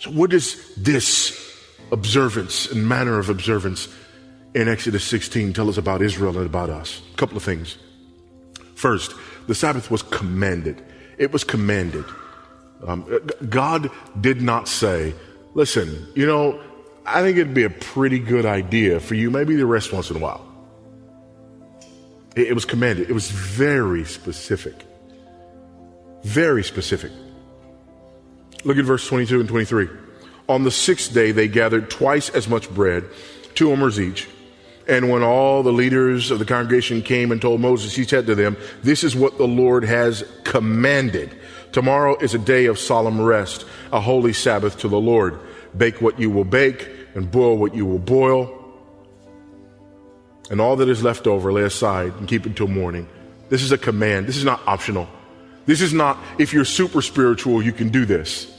So what does this observance and manner of observance in Exodus 16 tell us about Israel and about us? A couple of things. First, the Sabbath was commanded. It was commanded. God did not say, listen, I think it'd be a pretty good idea for you maybe to rest once in a while. It was commanded. It was very specific. Very specific. Look at verse 22 and 23. On the sixth day, they gathered twice as much bread, 2 omers each. And when all the leaders of the congregation came and told Moses, he said to them, this is what the Lord has commanded. Tomorrow is a day of solemn rest, a holy Sabbath to the Lord. Bake what you will bake and boil what you will boil. And all that is left over, lay aside and keep it till morning. This is a command. This is not optional. This is not, if you're super spiritual, you can do this.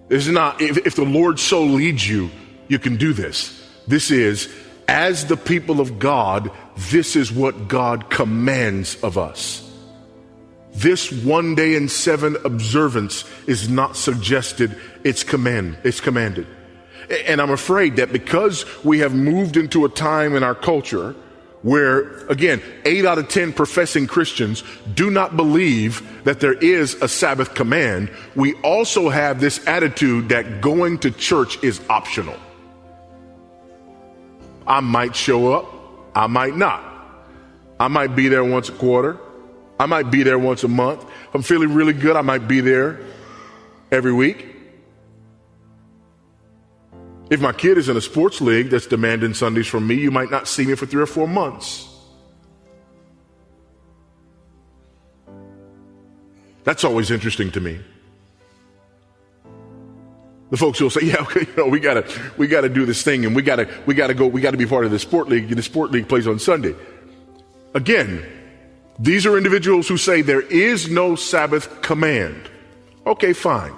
This is not, if the Lord so leads you, you can do this. This is, as the people of God, this is what God commands of us. This 1 day in 7 observance is not suggested, it's commanded. And I'm afraid that because we have moved into a time in our culture where, again, 8 out of 10 professing Christians do not believe that there is a Sabbath command, we also have this attitude that going to church is optional. I might show up, I might not. I might be there once a quarter. I might be there once a month. If I'm feeling really good, I might be there every week. If my kid is in a sports league that's demanding Sundays from me, you might not see me for 3 or 4 months. That's always interesting to me. The folks who will say, yeah, okay, we gotta do this thing, and we gotta be part of the sport league, and the sport league plays on Sunday. Again, these are individuals who say there is no Sabbath command. Okay, fine.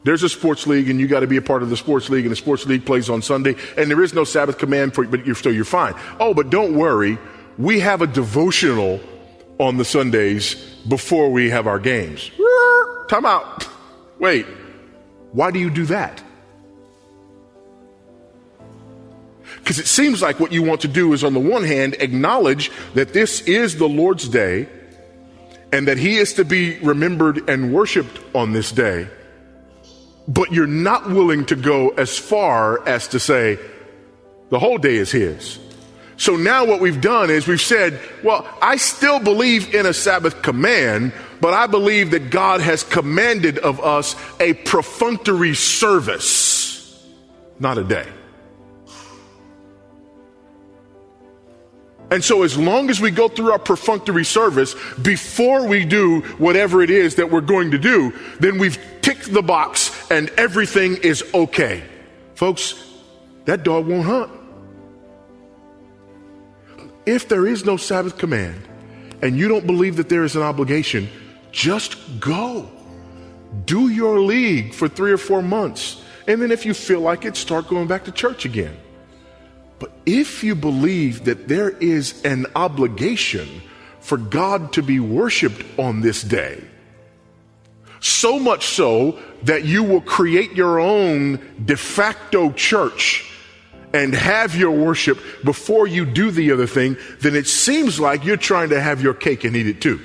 There's a sports league and you got to be a part of the sports league, and the sports league plays on Sunday, and there is no Sabbath command for you, but you're fine. Oh, but don't worry. We have a devotional on the Sundays before we have our games. Time out. Wait, why do you do that? Because it seems like what you want to do is, on the one hand, acknowledge that this is the Lord's day and that he is to be remembered and worshiped on this day. But you're not willing to go as far as to say the whole day is his. So now what we've done is we've said, well, I still believe in a Sabbath command, but I believe that God has commanded of us a perfunctory service, not a day. And so as long as we go through our perfunctory service before we do whatever it is that we're going to do, then we've ticked the box and everything is okay. Folks, that dog won't hunt. If there is no Sabbath command and you don't believe that there is an obligation, just go. Do your league for 3 or 4 months. And then if you feel like it, start going back to church again. But if you believe that there is an obligation for God to be worshiped on this day, so much so that you will create your own de facto church and have your worship before you do the other thing, then it seems like you're trying to have your cake and eat it too.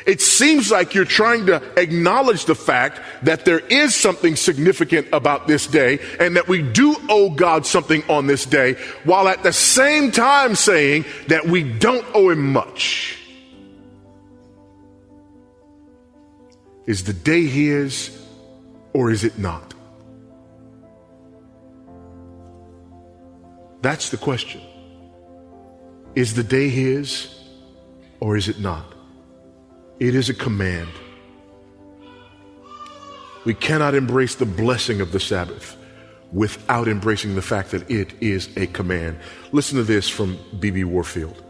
It seems like you're trying to acknowledge the fact that there is something significant about this day and that we do owe God something on this day, while at the same time saying that we don't owe him much. Is the day his or is it not? That's the question. Is the day his or is it not? It is a command. We cannot embrace the blessing of the Sabbath without embracing the fact that it is a command. Listen to this from B.B. Warfield.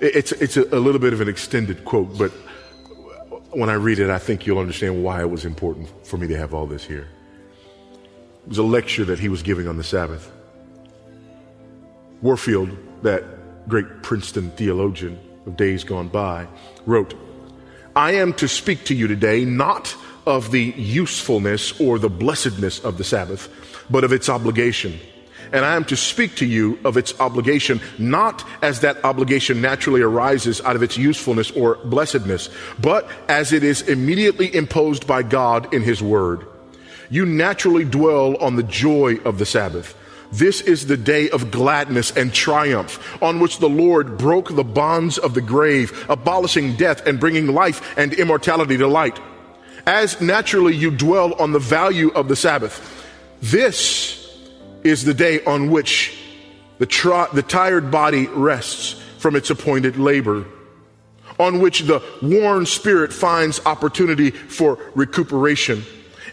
It's a little bit of an extended quote, but when I read it, I think you'll understand why it was important for me to have all this here. It was a lecture that he was giving on the Sabbath. Warfield, that great Princeton theologian of days gone by, wrote, "I am to speak to you today not of the usefulness or the blessedness of the Sabbath, but of its obligation. And I am to speak to you of its obligation, not as that obligation naturally arises out of its usefulness or blessedness, but as it is immediately imposed by God in his word. You naturally dwell on the joy of the Sabbath. This is the day of gladness and triumph, on which the Lord broke the bonds of the grave, abolishing death and bringing life and immortality to light. As naturally you dwell on the value of the Sabbath, this is the day on which the tired body rests from its appointed labor, on which the worn spirit finds opportunity for recuperation,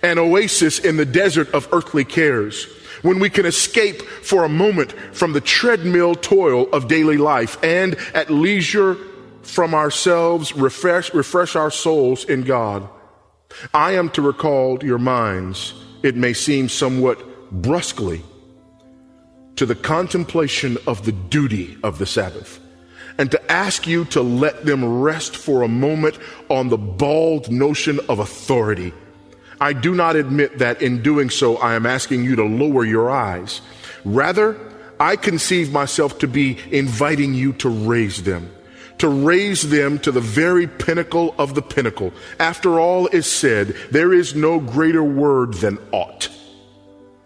an oasis in the desert of earthly cares, when we can escape for a moment from the treadmill toil of daily life and at leisure from ourselves refresh our souls in God. I am to recall to your minds, it may seem somewhat brusquely, to the contemplation of the duty of the Sabbath, and to ask you to let them rest for a moment on the bald notion of authority. I do not admit that in doing so I am asking you to lower your eyes. Rather, I conceive myself to be inviting you to raise them to the very pinnacle of the pinnacle. After all is said, there is no greater word than ought.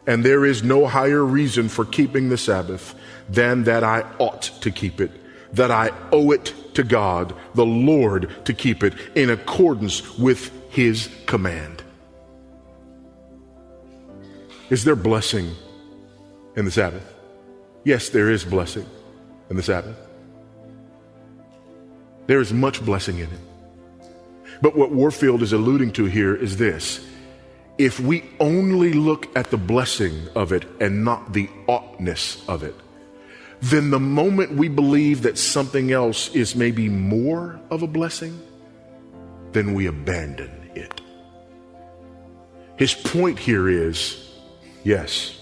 And there is no higher reason for keeping the Sabbath than that I ought to keep it, that I owe it to God, the Lord, to keep it in accordance with his command. Is there blessing in the Sabbath? Yes, there is blessing in the Sabbath. There is much blessing in it. But what Warfield is alluding to here is this. If we only look at the blessing of it and not the oughtness of it, then the moment we believe that something else is maybe more of a blessing, then we abandon it. His point here is, yes,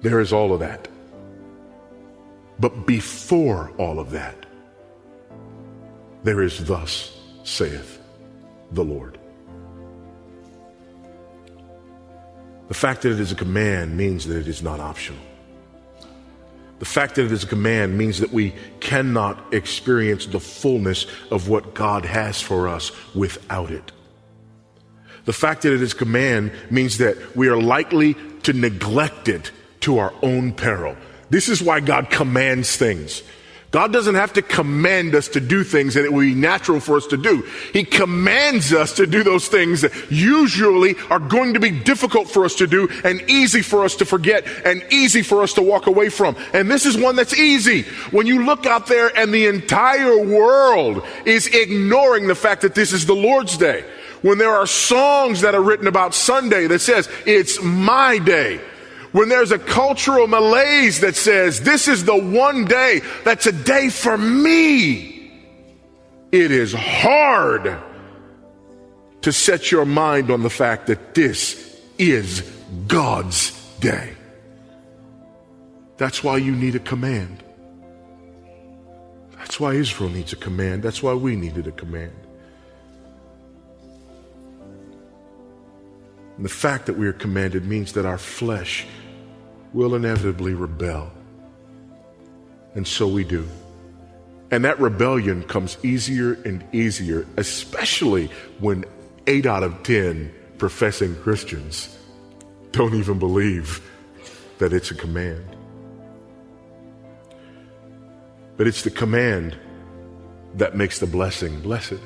there is all of that. But before all of that, there is thus saith the Lord. The fact that it is a command means that it is not optional. The fact that it is a command means that we cannot experience the fullness of what God has for us without it. The fact that it is a command means that we are likely to neglect it to our own peril. This is why God commands things. God doesn't have to command us to do things that it would be natural for us to do. He commands us to do those things that usually are going to be difficult for us to do and easy for us to forget and easy for us to walk away from. And this is one that's easy. When you look out there and the entire world is ignoring the fact that this is the Lord's day. When there are songs that are written about Sunday that says, it's my day. When there's a cultural malaise that says, this is the one day that's a day for me, it is hard to set your mind on the fact that this is God's day. That's why you need a command. That's why Israel needs a command. That's why we needed a command. And the fact that we are commanded means that our flesh will inevitably rebel. And so we do. And that rebellion comes easier and easier, especially when 8 out of 10 professing Christians don't even believe that it's a command. But it's the command that makes the blessing blessed.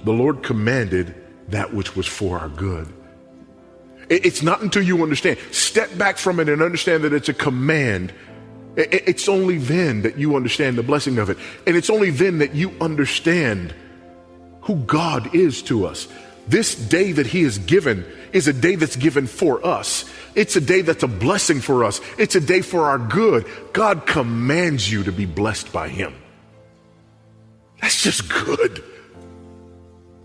The Lord commanded that which was for our good. It's not until you understand, step back from it and understand that it's a command. It's only then that you understand the blessing of it. And it's only then that you understand who God is to us. This day that he has given is a day that's given for us. It's a day that's a blessing for us. It's a day for our good. God commands you to be blessed by him. That's just good.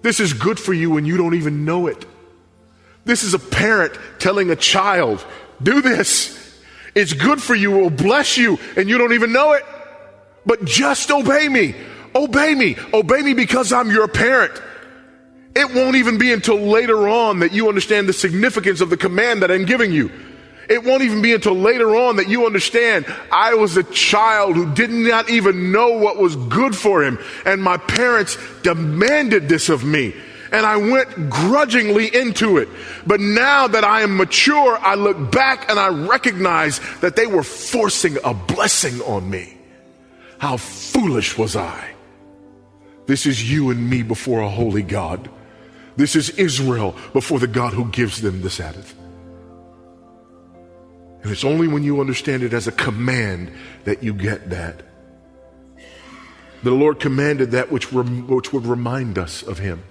This is good for you and you don't even know it. This is a parent telling a child, do this. It's good for you. It will bless you and you don't even know it. But just obey me. Obey me. Obey me because I'm your parent. It won't even be until later on that you understand the significance of the command that I'm giving you. It won't even be until later on that you understand I was a child who did not even know what was good for him, and my parents demanded this of me, and I went grudgingly into it. But now that I am mature, I look back and I recognize that they were forcing a blessing on me. How foolish was I? This is you and me before a holy God. This is Israel before the God who gives them the Sabbath. And it's only when you understand it as a command that you get that. The Lord commanded that which would remind us of him.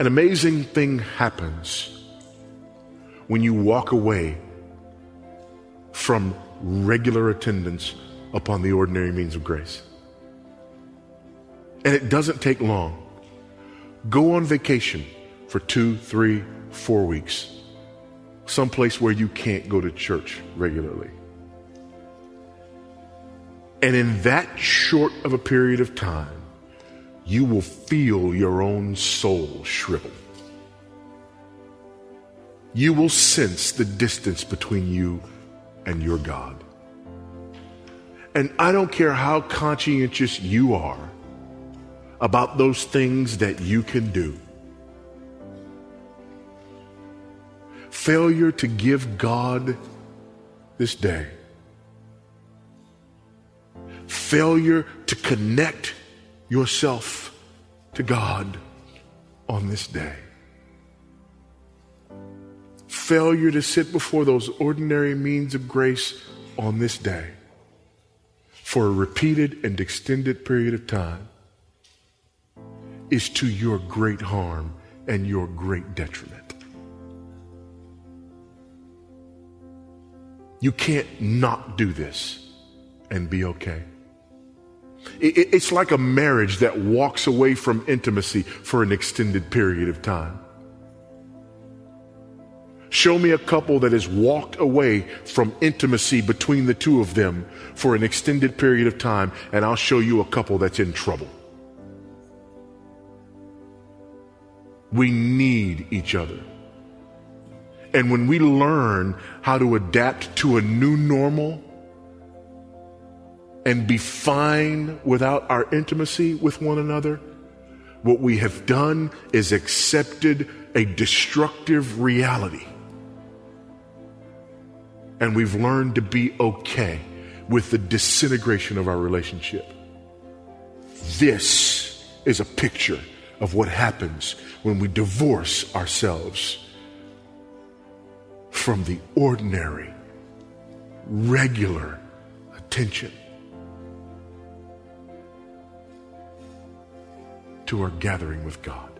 An amazing thing happens when you walk away from regular attendance upon the ordinary means of grace. And it doesn't take long. Go on vacation for 2, 3, 4 weeks. Someplace where you can't go to church regularly. And in that short of a period of time, you will feel your own soul shrivel. You will sense the distance between you and your God. And I don't care how conscientious you are about those things that you can do. Failure to give God this day. Failure to connect yourself to God on this day. Failure to sit before those ordinary means of grace on this day for a repeated and extended period of time is to your great harm and your great detriment. You can't not do this and be okay. It's like a marriage that walks away from intimacy for an extended period of time. Show me a couple that has walked away from intimacy between the two of them for an extended period of time, and I'll show you a couple that's in trouble. We need each other. And when we learn how to adapt to a new normal and be fine without our intimacy with one another, what we have done is accepted a destructive reality. And we've learned to be okay with the disintegration of our relationship. This is a picture of what happens when we divorce ourselves from the ordinary, regular attention to our gathering with God.